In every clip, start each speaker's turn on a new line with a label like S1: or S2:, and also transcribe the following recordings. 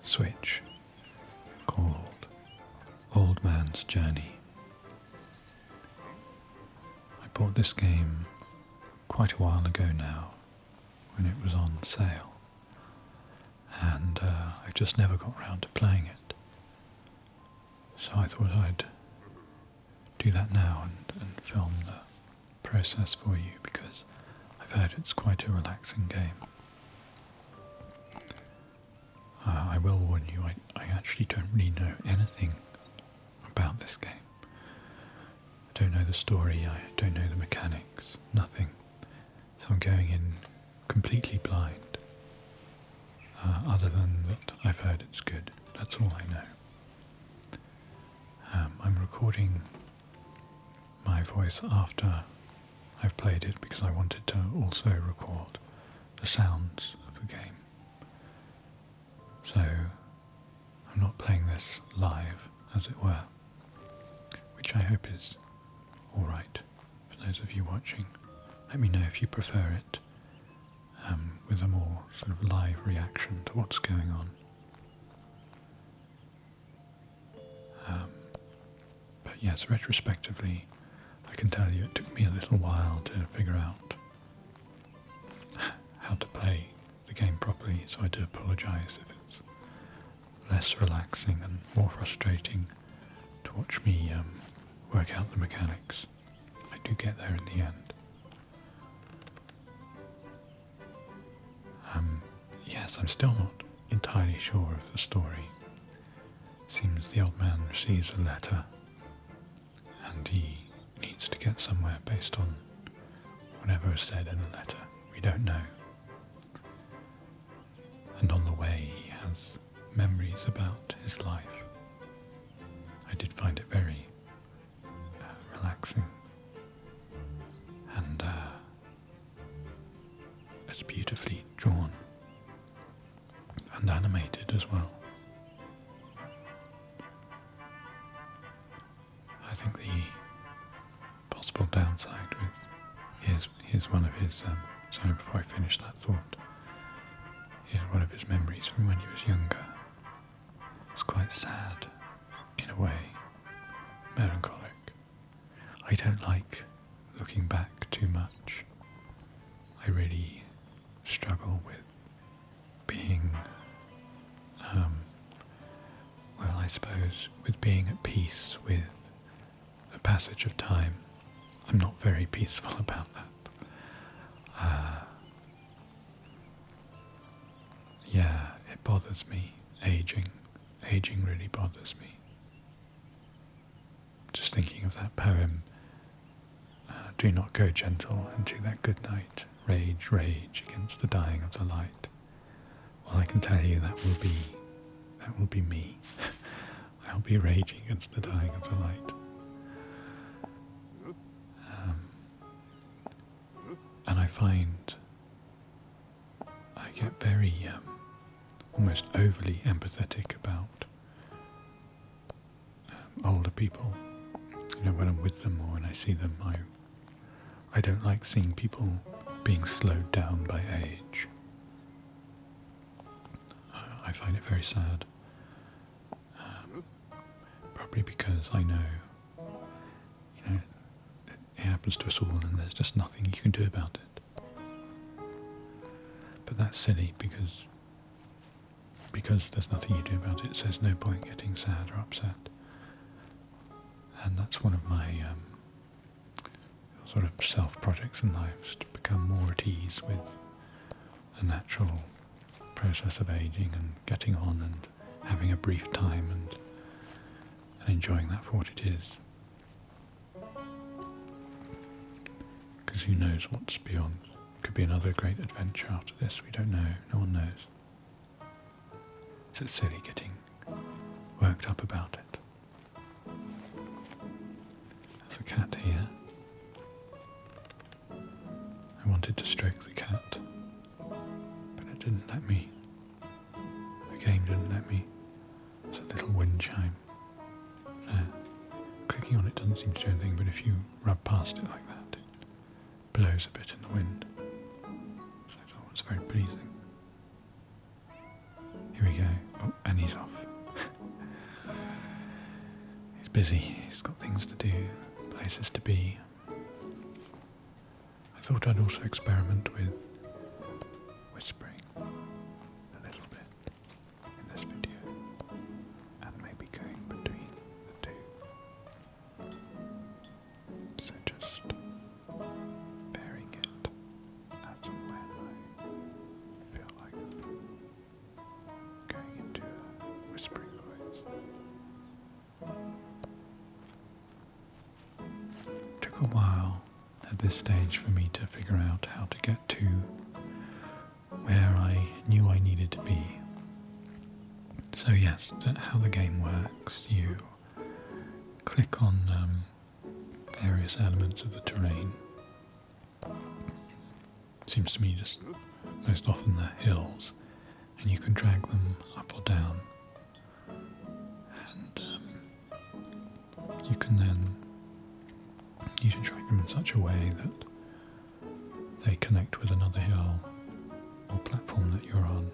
S1: Switch called Old Man's Journey. I bought this game quite a while ago now when it was on sale, and I just never got round to playing it. So I thought I'd do that now and film the process for you, because I've heard it's quite a relaxing game. I will warn you, I actually don't really know anything about this game. I don't know the story, I don't know the mechanics, nothing. So I'm going in completely blind. Other than that I've heard it's good, that's all I know. I'm recording my voice after I've played it because I wanted to also record the sounds of the game. So I'm not playing this live, as it were, which I hope is alright for those of you watching. Let me know if you prefer it, with a more sort of live reaction to what's going on. But yes, retrospectively, I can tell you it took me a little while to figure out how to play the game properly, so I do apologise if it's less relaxing and more frustrating to watch me work out the mechanics. I do get there in the end. Yes, I'm still not entirely sure of the story. Seems the old man receives a letter and he needs to get somewhere based on whatever is said in the letter. We don't know. And on the way he has memories about his life. I did find it very relaxing, and it's beautifully drawn and animated as well. I think the possible downside with here's one of his sorry, before I finish that thought, here's one of his memories from when he was younger. It's quite sad in a way, melancholic. I don't like looking back too much. I really struggle with being well, I suppose with being at peace with the passage of time. I'm not very peaceful about that. Yeah, it bothers me. Aging really bothers me. Just thinking of that poem, do not go gentle into that good night, rage, rage against the dying of the light. Well, I can tell you that will be me. I'll be raging against the dying of the light. And I find I get very almost overly empathetic about older people. You know, when I'm with them or when I see them, I don't like seeing people being slowed down by age. I find it very sad. Probably because I know, you know, it happens to us all and there's just nothing you can do about it. But that's silly because there's nothing you do about it, so there's no point getting sad or upset. And that's one of my sort of self-projects in life, to become more at ease with the natural process of aging and getting on and having a brief time and enjoying that for what it is. Because who knows what's beyond? Could be another great adventure after this, we don't know, no one knows. It's silly getting worked up about it. There's a cat here. I wanted to stroke the cat, but it didn't let me. The game didn't let me. It's a little wind chime. There. Clicking on it doesn't seem to do anything, but if you rub past it like that, it blows a bit in the wind. So I thought it was very pleasing. Here we go. Oh, And he's off. He's busy, he's got things to do, places to be. I thought I'd also experiment with whispering a little bit in this video, and maybe going between the two. So just varying it as and when I feel like going into a whispering voice. Took a while at this stage for me to figure out how to get to where I knew I needed to be. So yes, how the game works, you click on various elements of the terrain. Seems to me just most often they're hills, and you can drag them up or down. And you can then you should drag them in such a way that they connect with another hill or platform that you're on,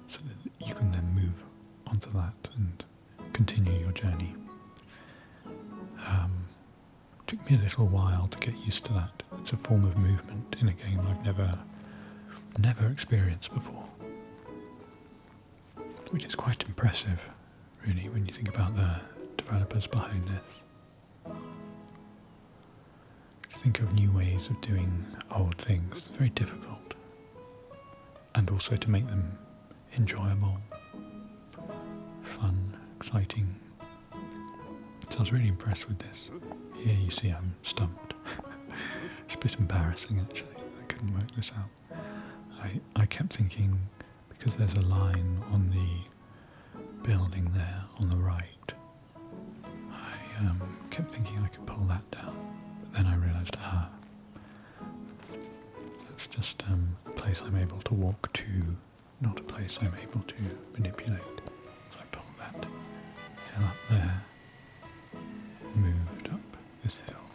S1: so that you can then move onto that and continue your journey. Took me a little while to get used to that. It's a form of movement in a game I've never experienced before, which is quite impressive, really, when you think about the developers behind this. To think of new ways of doing old things, it's very difficult, and also to make them enjoyable, fun, exciting. So I was really impressed with this. Here you see I'm stumped. It's a bit embarrassing actually, I couldn't work this out. I kept thinking, because there's a line on the building there on the right, I kept thinking I could pull that down, but then I realised, that's just a place I'm able to walk to, not a place I'm able to manipulate. So I pulled that hill up there, moved up this hill,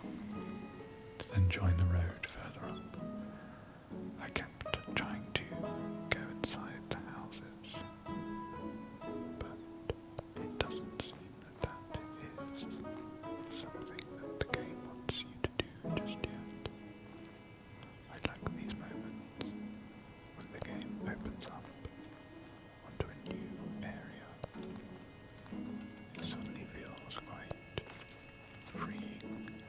S1: to then join the road further up. I kept trying to go inside the houses, but it doesn't seem that is something that the game wants you to do just yet. I like these moments when the game opens up onto a new area. It suddenly feels quite freeing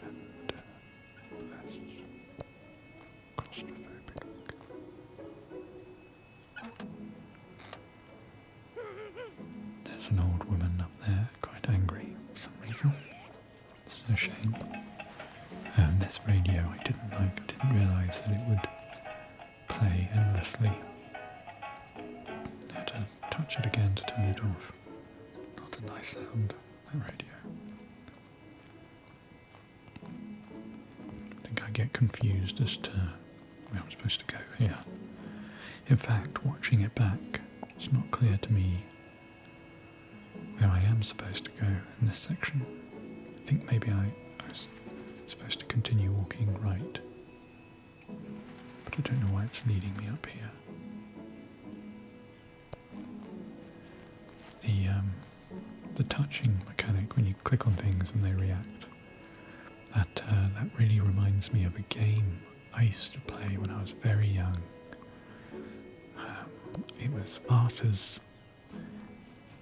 S1: and less claustrophobic. There's an old woman up there, quite angry for some reason. It's a shame. And this radio I didn't like. I didn't realise that it would play endlessly. I had to touch it again to turn it off. Not a nice sound, that radio. I think I get confused as to where I'm supposed to go here. In fact, watching it back, it's not clear to me where I am supposed to go in this section. I think maybe I was supposed to continue walking right, but I don't know why it's leading me up here. The touching mechanic, when you click on things and they react, that really reminds me of a game I used to play when I was very young. It was Arthur's.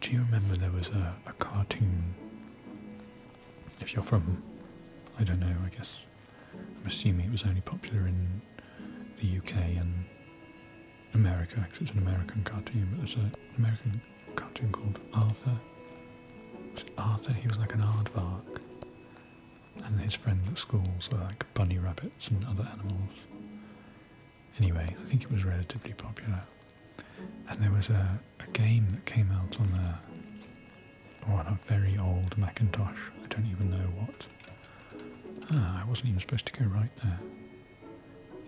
S1: Do you remember there was a cartoon? If you're from, I don't know, I guess, I'm assuming it was only popular in the UK and America, because it's an American cartoon, but there's an American cartoon called Arthur. Was it Arthur? He was like an aardvark, and his friends at school were like bunny rabbits and other animals. Anyway, I think it was relatively popular. And there was a game that came out on a very old Macintosh. I don't even know what. I wasn't even supposed to go right there.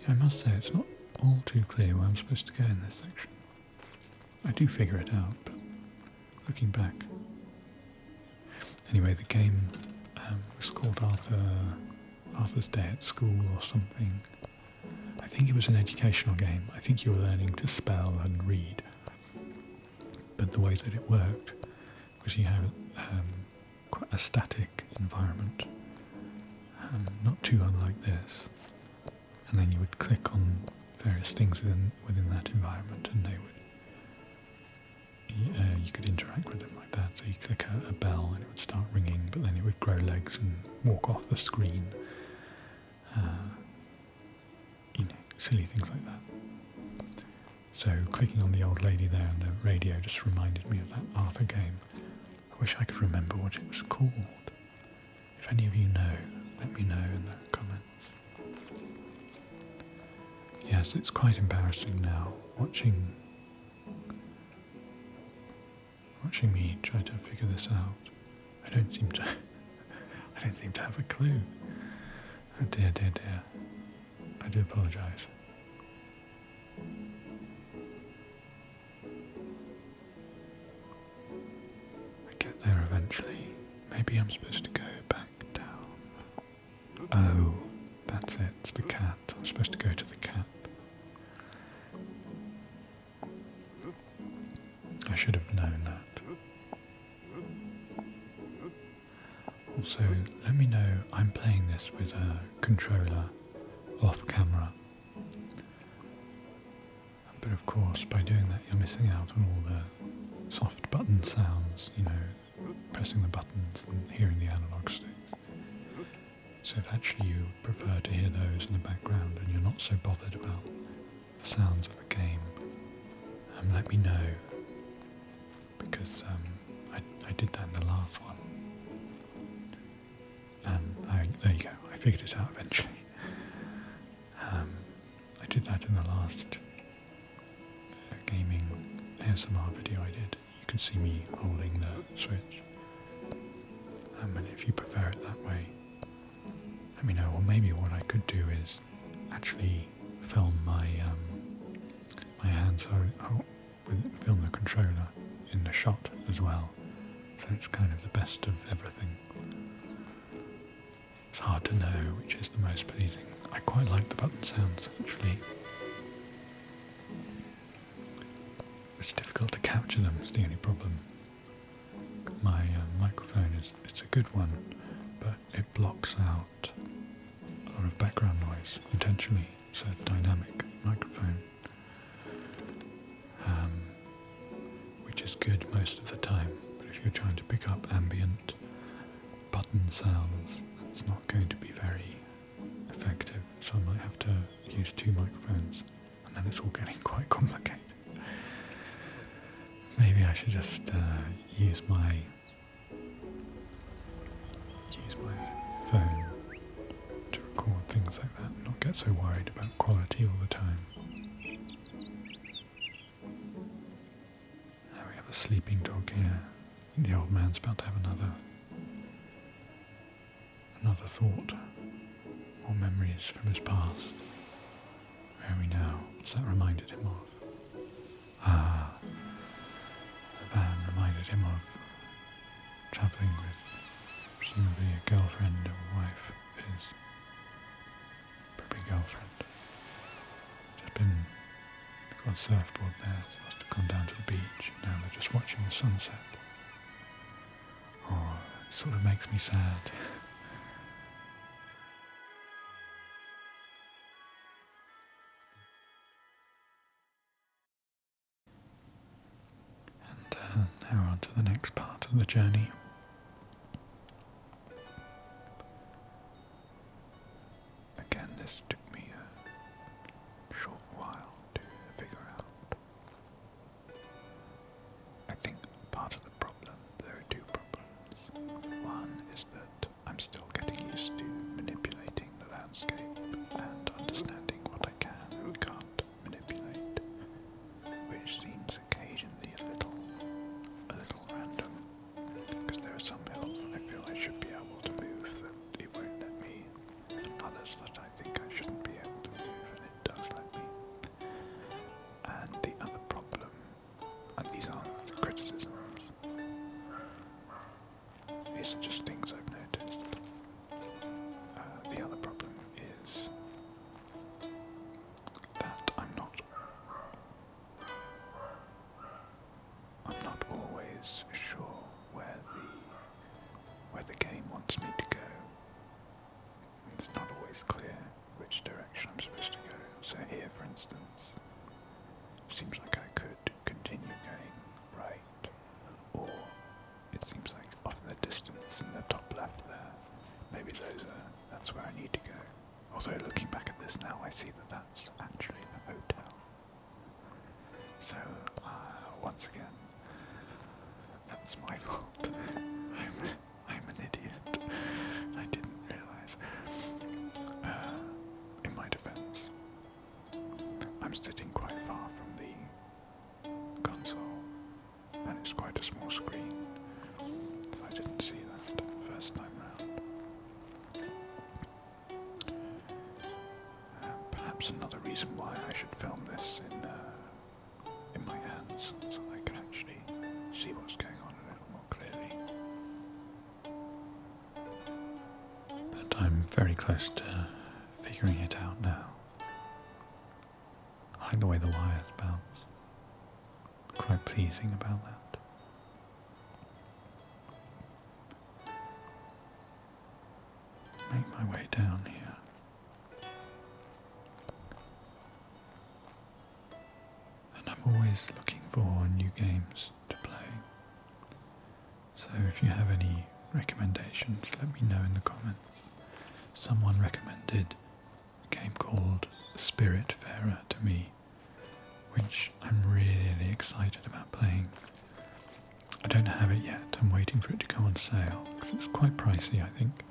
S1: Yeah, I must say it's not all too clear where I'm supposed to go in this section. I do figure it out, but looking back. Anyway, the game was called Arthur's Day at School or something. I think it was an educational game. I think you were learning to spell and read. but the way that it worked was you had quite a static environment, not too unlike this, and then you would click on various things within that environment, and they would you could interact with them like that. So you click a bell and it would start ringing, but then it would grow legs and walk off the screen. Silly things like that. So clicking on the old lady there on the radio just reminded me of that Arthur game. I wish I could remember what it was called. If any of you know, let me know in the comments. Yes, it's quite embarrassing now watching me try to figure this out. I don't seem to have a clue. Oh dear, dear, dear. I do apologise. I get there eventually. Maybe I'm supposed to go back down. Oh, that's it. It's the cat. I'm supposed to go to the cat. I should have known that. Also, let me know, I'm playing this with a controller off camera. But of course, by doing that, you're missing out on all the soft button sounds, pressing the buttons and hearing the analog sticks. So if actually you prefer to hear those in the background and you're not so bothered about the sounds of the game, let me know. Because I did that in the last one. And there you go, I figured it out eventually. I did that in the last gaming ASMR video I did. You can see me holding the Switch. And if you prefer it that way, let me know. Or maybe what I could do is actually film my hands, film the controller in the shot as well. So it's kind of the best of everything. It's hard to know which is the most pleasing. I quite like the button sounds, actually. It's difficult to capture them, is the only problem. My microphone it's a good one, but it blocks out a lot of background noise intentionally. It's a dynamic microphone, which is good most of the time, but if you're trying to pick up ambient button sounds, it's not going to be very effective, so I might have to use two microphones, and then it's all getting quite complicated. Maybe I should just use my phone to record things like that and not get so worried about quality all the time. Now we have a sleeping dog here. I think the old man's about to have another thought, more memories from his past. Where are we now? What's that reminded him of? The van reminded him of travelling with presumably a girlfriend or wife of his, probably girlfriend. Just been, got a surfboard there, so must have gone down to the beach. Now they're just watching the sunset. Oh, it sort of makes me sad. Now on to the next part of the journey. Again, this took me a short while to figure out. I think part of the problem, there are two problems. One is that I'm still getting used to manipulating the landscape and understanding what I can and can't manipulate, which seems occasionally a little random, because there are some hills that I feel I should be able to move that it won't let me, and others that I think I shouldn't be able to move and it does let me. And the other problem, and these aren't criticisms, these are just things I've noticed. The other problem is
S2: maybe that's where I need to go. Although looking back at this now, I see that that's actually a hotel. So, once again, that's my fault. I'm an idiot. I didn't realise. In my defence, I'm sitting quite far from the console, and it's quite a small screen, so I didn't see that first time round. Perhaps another reason why I should film this in my hands, so I can actually see what's going on a little more clearly.
S1: But I'm very close to figuring it out now. I like the way the wires bounce. Quite pleasing about that. Make my way down here. And I'm always looking for new games to play. So if you have any recommendations, let me know in the comments. Someone recommended a game called Spiritfarer to me, which I'm really excited about playing. I don't have it yet, I'm waiting for it to go on sale, because it's quite pricey I think.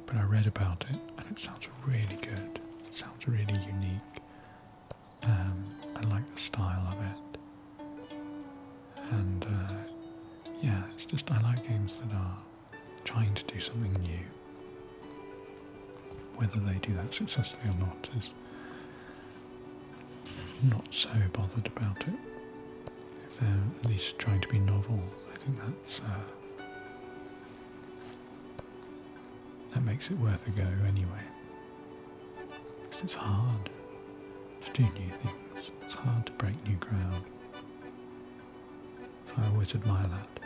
S1: But I read about it and it sounds really good, it sounds really unique. I like the style of it. And yeah, it's just, I like games that are trying to do something new. Whether they do that successfully or not is not so bothered about it. If they're at least trying to be novel, I think that makes it worth a go anyway. Because it's hard to do new things. It's hard to break new ground. So I always admire that.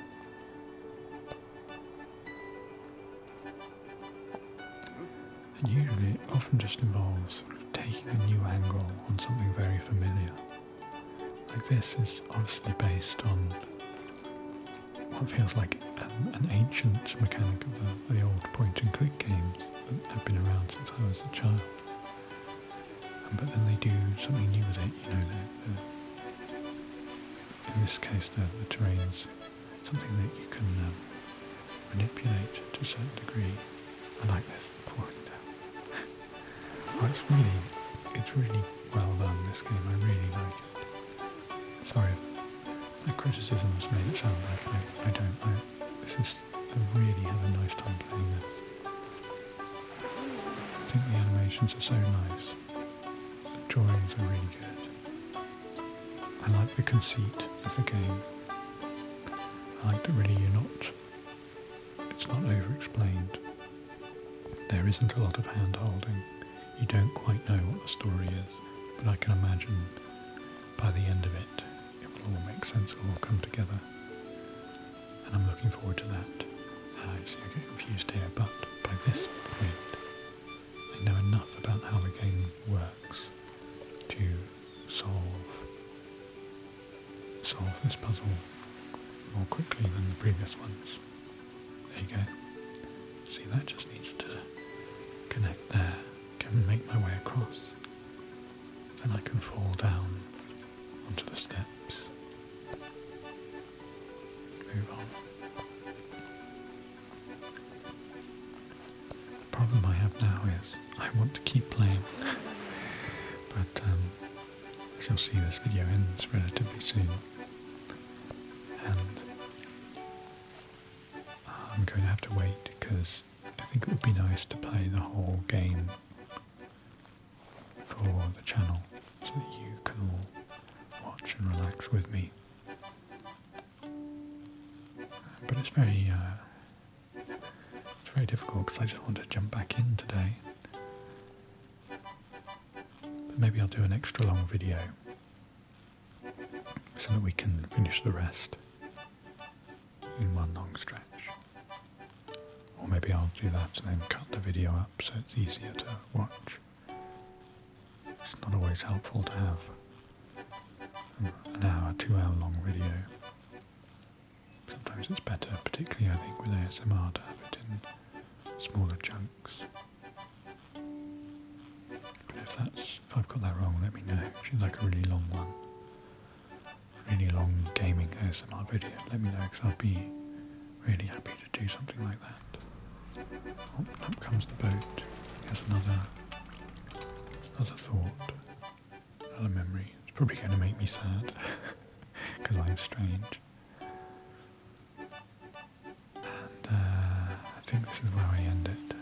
S1: And usually it often just involves taking a new angle on something very familiar. Like this is obviously based on what feels like an ancient mechanic of the old point-and-click games that have been around since I was a child. But then they do something new with it, you know, in this case the terrain's something that you can manipulate to a certain degree. I like this, the falling down. Oh, it's really well done, this game, I really like it. Sorry if my criticisms made it sound like I really have a nice time playing this. I think the animations are so nice. The drawings are really good. I like the conceit of the game. I like that really it's not over-explained. There isn't a lot of hand-holding. You don't quite know what the story is, but I can imagine by the end of it, it will all make sense, it will all come together. And I'm looking forward to that. You see, I get confused here, but by this point, I know enough about how the game works to solve this puzzle more quickly than the previous ones. There you go. See, that just needs to connect there. Can make my way across. Then I can fall down onto the steps. Move on. The problem I have now is I want to keep playing, but as you'll see, this video ends relatively soon, and I'm going to have to wait because I think it would be nice to play the whole game for the channel so that you can all watch and relax with me. But it's very difficult because I just want to jump back in today. But maybe I'll do an extra long video so that we can finish the rest in one long stretch. Or maybe I'll do that and then cut the video up so it's easier to watch. It's not always helpful to have an hour, 2 hour long video. Sometimes it's better, particularly I think with ASMR, to have it in smaller chunks. But if I've got that wrong, let me know. If you'd like a really long one, really long gaming ASMR video, let me know because I'd be really happy to do something like that. Oh, up comes the boat. Here's another thought, another memory. It's probably going to make me sad because I'm strange. And I think this is where I end it.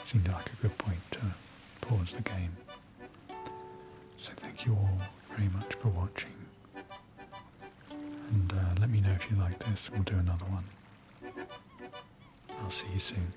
S1: Seemed like a good point to pause the game. So thank you all very much for watching. And let me know if you like this. We'll do another one. I'll see you soon.